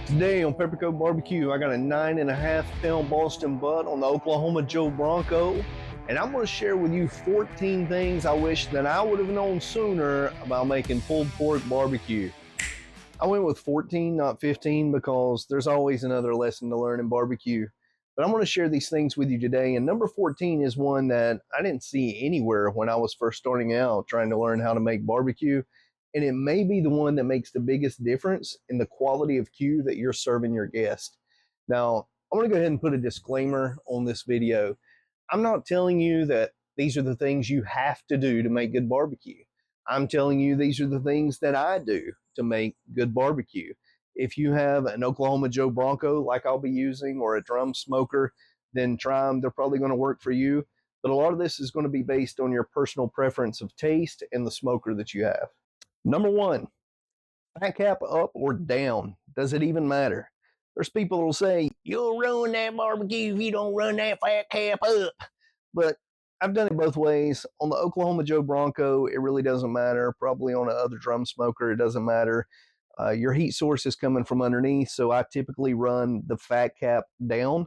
Today on Peppercoat Barbecue, I got a 9.5 pound Boston butt on the Oklahoma Joe Bronco, and I'm going to share with you 14 things I wish that I would have known sooner about making pulled pork barbecue. I went with 14, not 15, because there's always another lesson to learn in barbecue. But I'm going to share these things with you today, and number 14 is one that I didn't see anywhere when I was first starting out trying to learn how to make barbecue. And it may be the one that makes the biggest difference in the quality of Q that you're serving your guest. Now, I want to go ahead and put a disclaimer on this video. I'm not telling you that these are the things you have to do to make good barbecue. I'm telling you these are the things that I do to make good barbecue. If you have an Oklahoma Joe Bronco like I'll be using, or a drum smoker, then try them. They're probably going to work for you. But a lot of this is going to be based on your personal preference of taste and the smoker that you have. Number one, fat cap up or down. Does it even matter? There's people who will say, you'll ruin that barbecue if you don't run that fat cap up. But I've done it both ways. On the Oklahoma Joe Bronco, it really doesn't matter. Probably on another drum smoker, it doesn't matter. Your heat source is coming from underneath, so I typically run the fat cap down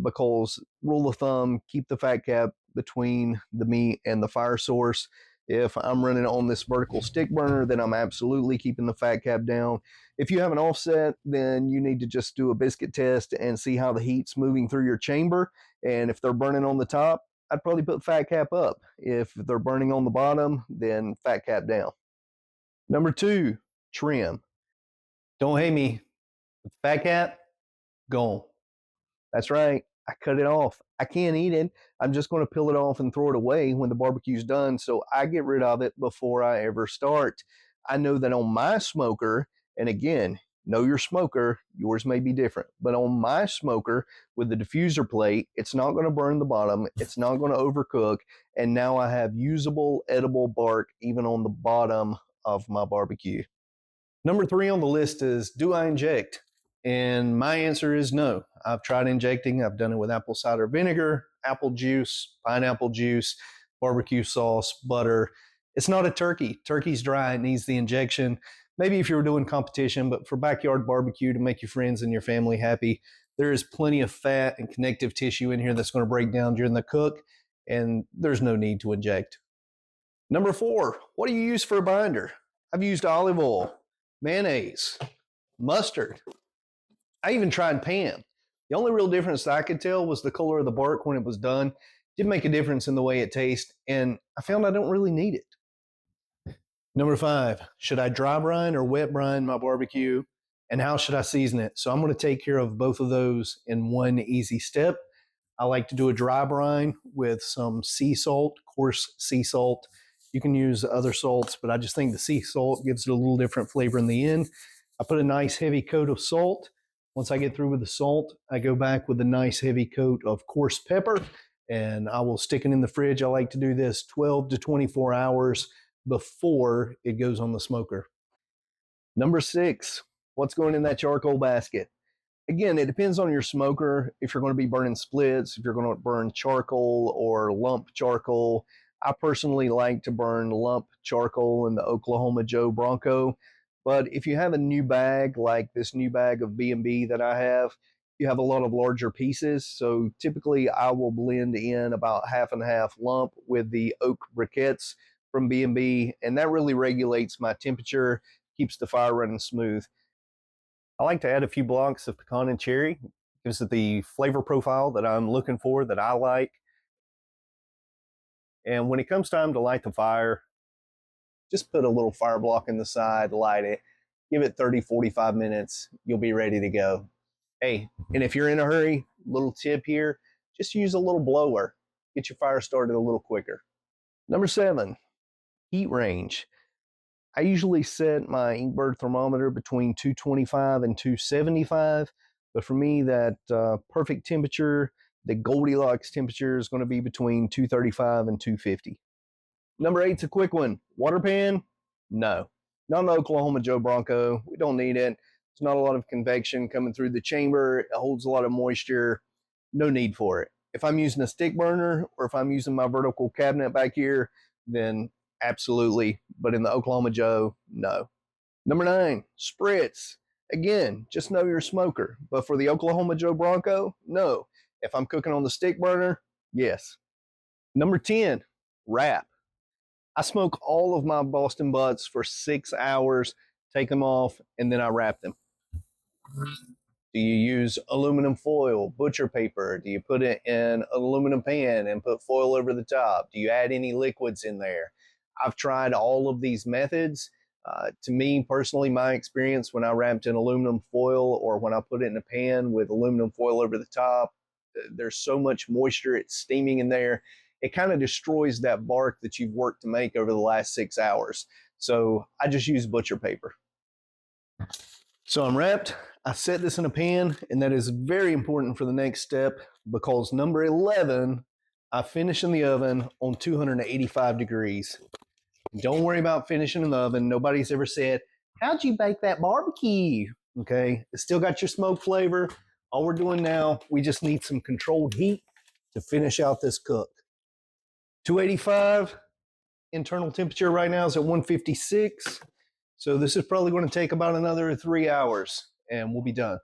because, rule of thumb, keep the fat cap between the meat and the fire source. If I'm running on this vertical stick burner, then I'm absolutely keeping the fat cap down. If you have an offset, then you need to just do a biscuit test and see how the heat's moving through your chamber. And if they're burning on the top, I'd probably put fat cap up. If they're burning on the bottom, then fat cap down. Number two, trim. Don't hate me. With fat cap, gone. That's right. I cut it off. I can't eat it. I'm just going to peel it off and throw it away when the barbecue's done. So I get rid of it before I ever start. I know that on my smoker, and again, know your smoker, yours may be different, but on my smoker with the diffuser plate, it's not going to burn the bottom. It's not going to overcook. And now I have usable, edible bark even on the bottom of my barbecue. Number three on the list is, do I inject? And my answer is no. I've tried injecting. I've done it with apple cider vinegar, apple juice, pineapple juice, barbecue sauce, butter. It's not a turkey. Turkey's dry. It needs the injection. Maybe if you were doing competition, but for backyard barbecue to make your friends and your family happy, there is plenty of fat and connective tissue in here that's going to break down during the cook, and there's no need to inject. Number four, what do you use for a binder? I've used olive oil, mayonnaise, mustard. I even tried Pam. The only real difference that I could tell was the color of the bark when it was done. It did make a difference in the way it tastes, and I found I don't really need it. Number five, should I dry brine or wet brine my barbecue? And how should I season it? So I'm going to take care of both of those in one easy step. I like to do a dry brine with some sea salt, coarse sea salt. You can use other salts, but I just think the sea salt gives it a little different flavor in the end. I put a nice heavy coat of salt. Once I get through with the salt, I go back with a nice heavy coat of coarse pepper, and I will stick it in the fridge. I like to do this 12 to 24 hours before it goes on the smoker. Number six, what's going in that charcoal basket? Again, it depends on your smoker. If you're going to be burning splits, if you're going to burn charcoal or lump charcoal. I personally like to burn lump charcoal in the Oklahoma Joe Bronco. But if you have a new bag, like this new bag of B&B that I have, you have a lot of larger pieces. So typically I will blend in about half and half lump with the oak briquettes from B&B, and that really regulates my temperature, keeps the fire running smooth. I like to add a few blocks of pecan and cherry. Gives it the flavor profile that I'm looking for, that I like. And when it comes time to light the fire, just put a little fire block in the side, light it, give it 30, 45 minutes, you'll be ready to go. Hey, and if you're in a hurry, little tip here, just use a little blower. Get your fire started a little quicker. Number seven, heat range. I usually set my Inkbird thermometer between 225 and 275, but for me, that perfect temperature, the Goldilocks temperature, is going to be between 235 and 250. Number eight's a quick one. Water pan? No. Not an Oklahoma Joe Bronco. We don't need it. There's not a lot of convection coming through the chamber. It holds a lot of moisture. No need for it. If I'm using a stick burner or if I'm using my vertical cabinet back here, then absolutely. But in the Oklahoma Joe, no. Number nine, spritz. Again, just know you're a smoker. But for the Oklahoma Joe Bronco, no. If I'm cooking on the stick burner, yes. Number 10, wrap. I smoke all of my Boston butts for 6 hours, take them off, and then I wrap them. Do you use aluminum foil, butcher paper? Do you put it in an aluminum pan and put foil over the top? Do you add any liquids in there? I've tried all of these methods. To me personally, my experience when I wrapped in aluminum foil or when I put it in a pan with aluminum foil over the top, there's so much moisture, it's steaming in there. It kind of destroys that bark that you've worked to make over the last 6 hours. So I just use butcher paper. So I'm wrapped. I set this in a pan, and that is very important for the next step because number 11, I finish in the oven on 285 degrees. Don't worry about finishing in the oven. Nobody's ever said, how'd you bake that barbecue? Okay, it's still got your smoke flavor. All we're doing now, we just need some controlled heat to finish out this cook. 285, internal temperature right now is at 156. So this is probably going to take about another 3 hours and we'll be done.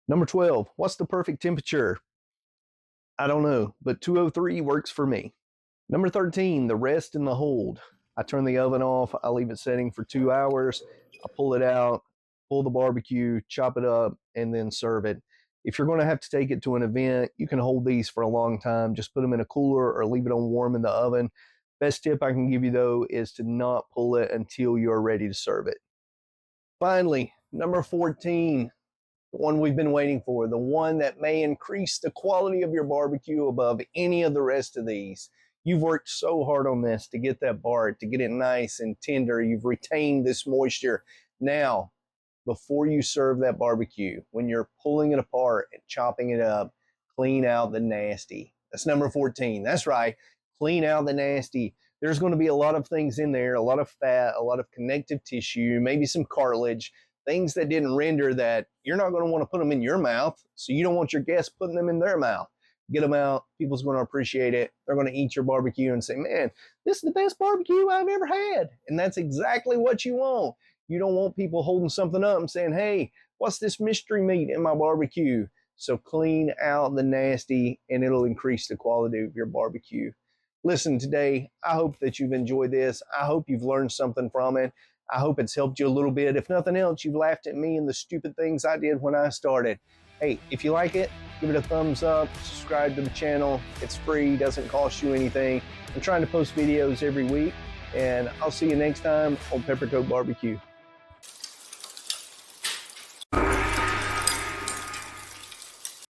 Number 12, what's the perfect temperature? I don't know, but 203 works for me. Number 13, the rest and the hold. I turn the oven off, I leave it setting for 2 hours, I pull it out, pull the barbecue, chop it up, and then serve it. If you're going to have to take it to an event, you can hold these for a long time. Just put them in a cooler or leave it on warm in the oven. Best tip I can give you though is to not pull it until you're ready to serve it. Finally, number 14, the one we've been waiting for, the one that may increase the quality of your barbecue above any of the rest of these. You've worked so hard on this to get that bark, to get it nice and tender. You've retained this moisture. Now, before you serve that barbecue, when you're pulling it apart and chopping it up, clean out the nasty. That's number 14. That's right. Clean out the nasty. There's going to be a lot of things in there, a lot of fat, a lot of connective tissue, maybe some cartilage, things that didn't render that you're not going to want to put them in your mouth, so you don't want your guests putting them in their mouth. Get them out. People's going to appreciate it. They're going to eat your barbecue and say, man, this is the best barbecue I've ever had. And that's exactly what you want. You don't want people holding something up and saying, hey, what's this mystery meat in my barbecue? So clean out the nasty and it'll increase the quality of your barbecue. Listen, today, I hope that you've enjoyed this. I hope you've learned something from it. I hope it's helped you a little bit. If nothing else, you've laughed at me and the stupid things I did when I started. Hey, if you like it, give it a thumbs up, subscribe to the channel. It's free, doesn't cost you anything. I'm trying to post videos every week, and I'll see you next time on Peppercoat Barbecue.